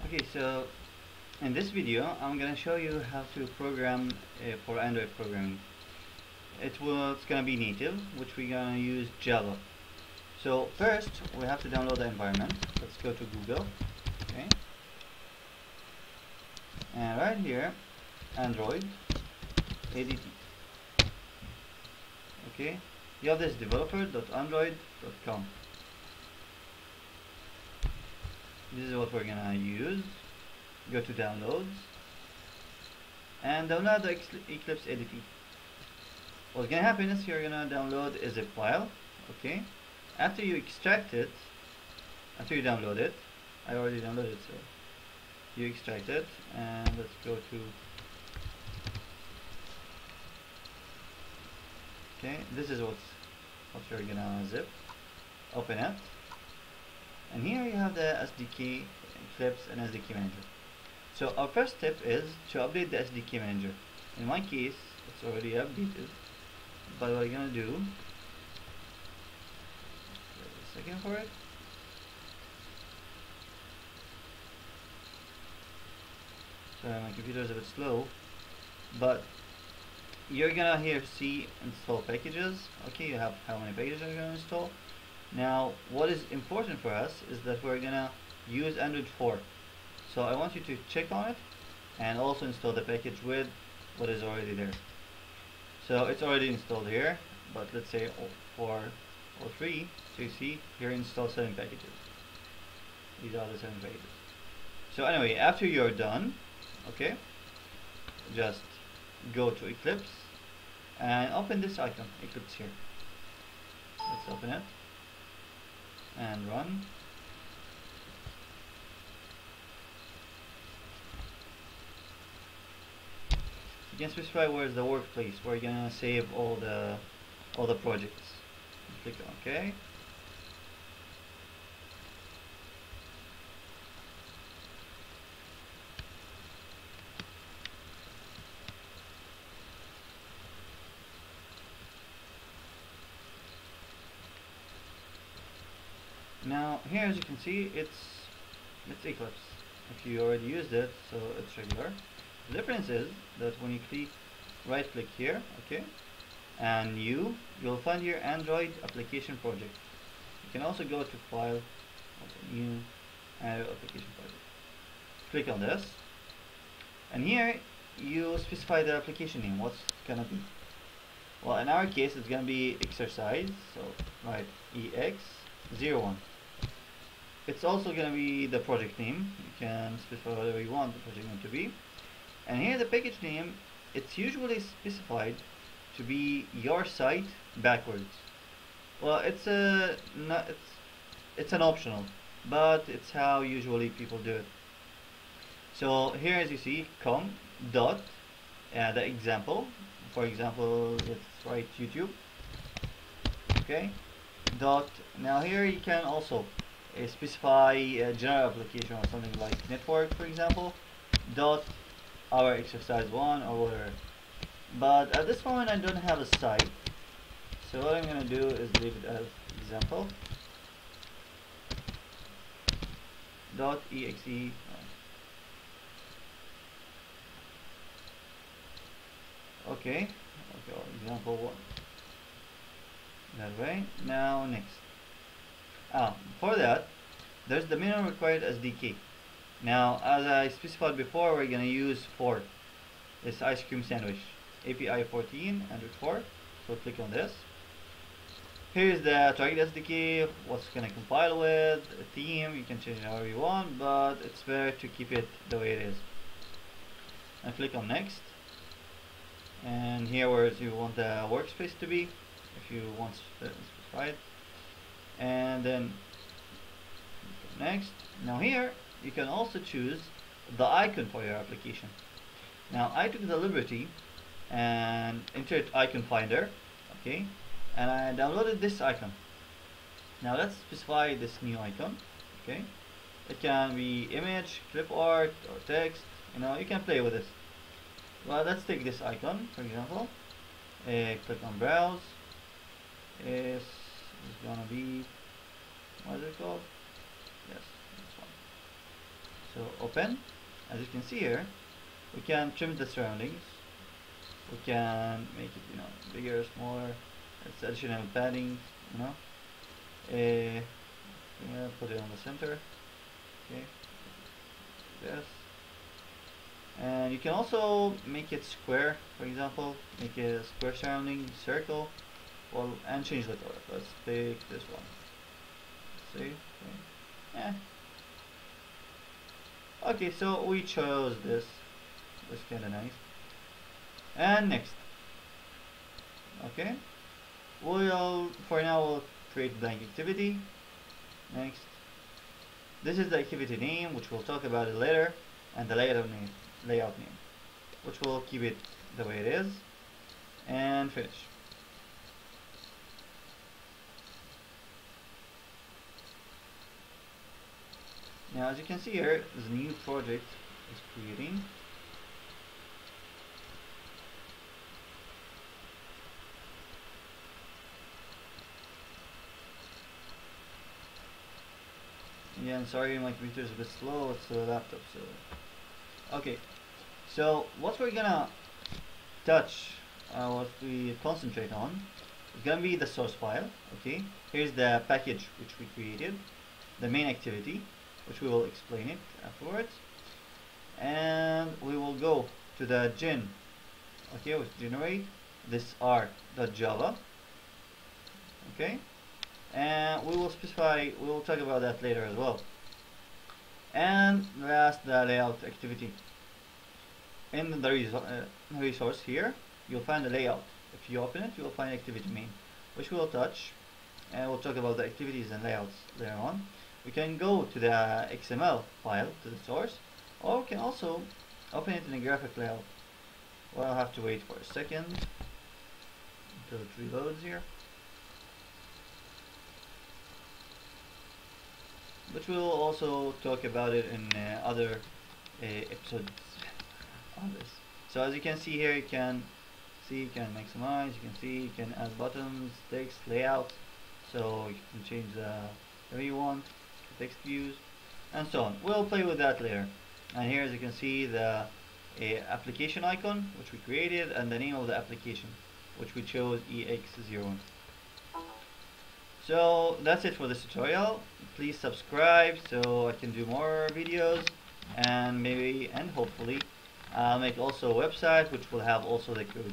Okay, so in this video I'm gonna show you how to program for Android programming. It's gonna be native, which we're gonna use Java. So first we have to download the environment. Let's go to Google. Okay, and right here, Android ADT. Okay, you have this developer.android.com. This is what we're gonna use. Go to downloads and download the Eclipse ADT. What's gonna happen is you're gonna download a zip file. Okay, after you extract it, after you download it, I already downloaded it, so you extract it, and let's go to, okay, this is what you're gonna zip. Open it, and here you have the SDK Eclipse and SDK Manager. So our first step is to update the SDK Manager. In my case, it's already updated, but what I'm gonna do, wait a second for it. Sorry, my computer is a bit slow, but you're gonna here see install packages. Okay, you have how many packages are you gonna install. Now what is important for us is that we're gonna use Android 4, so I want you to check on it and also install the package with what is already there. So it's already installed here, but let's say 4 or 3, so you see here install 7 packages. These are the 7 packages. So anyway, after you're done, okay, just go to Eclipse and open this icon, Eclipse here. Let's open it and run. You can specify where's the workplace where you're gonna save all the projects. Click on OK. Now here, as you can see, it's Eclipse. If you already used it, so it's regular. The difference is that when you right click here, okay, and you'll find your Android application project. You can also go to file, also new Android application project. Click on this, and here you specify the application name. What's gonna be? Well, in our case, it's gonna be exercise. So write EX01. It's also gonna be the project name. You can specify whatever you want the project name to be. And here the package name, it's usually specified to be your site backwards. Well, it's an optional, but it's how usually people do it. So here, as you see, com dot the example. For example, let's write YouTube. Okay. Dot. Now here you can also specify a general application or something like network, for example. Dot our exercise 1 or whatever. But at this moment I don't have a site, so what I'm gonna do is leave it as example dot exe. Okay, example 1 that way. Now next, for that there's the minimum required SDK. Now, as I specified before, we're gonna use 4, this ice cream sandwich, API 14 Android 4. So click on this. Here's the target SDK, what's gonna compile with, a theme. You can change it however you want, but it's better to keep it the way it is. And click on next. And here where you want the workspace to be, if you want to specify it. And then next. Now here you can also choose the icon for your application. Now I took the liberty and entered icon finder, okay, and I downloaded this icon. Now let's specify this new icon. Okay, it can be image, clip art, or text. You can play with this. Well, let's take this icon, for example. Click on browse. It's gonna be, what is it called? Yes, this one. So open. As you can see here, we can trim the surroundings. We can make it, bigger, smaller. It's additional padding, you know. Yeah, put it on the center. Okay, this. And you can also make it square, for example. Make it a square surrounding, circle. Well, and change the color. Let's pick this one. See? Okay. Yeah. Okay, so we chose this. It's kinda nice. And next. Okay. For now we'll create blank activity. Next. This is the activity name, which we'll talk about it later, and the layout name, which we'll keep it the way it is, and finish. Now, as you can see here, this new project is creating. Yeah, I'm sorry, my computer is a bit slow. It's a laptop, so okay. So what we're gonna touch, what we concentrate on, is gonna be the source file. Okay, here's the package which we created, the main activity, which we will explain it afterwards, and we will go to the gen. Okay, which generate this r.java. Okay, and we will specify. We will talk about that later as well. And last, the layout activity. In the resource here, you'll find the layout. If you open it, you will find activity main, which we'll touch, and we'll talk about the activities and layouts later on. We can go to the XML file, to the source, or we can also open it in a graphic layout. Well, I'll have to wait for a second until it reloads here, which we'll also talk about it in other episodes on this. So as you can see here, you can maximize, you can see, you can add buttons, text, layout, so you can change the way you want, text views, and so on. We'll play with that later. And here, as you can see, the application icon which we created, and the name of the application which we chose, EX01. So that's it for this tutorial. Please subscribe so I can do more videos, and hopefully I'll make also a website which will have also the codes.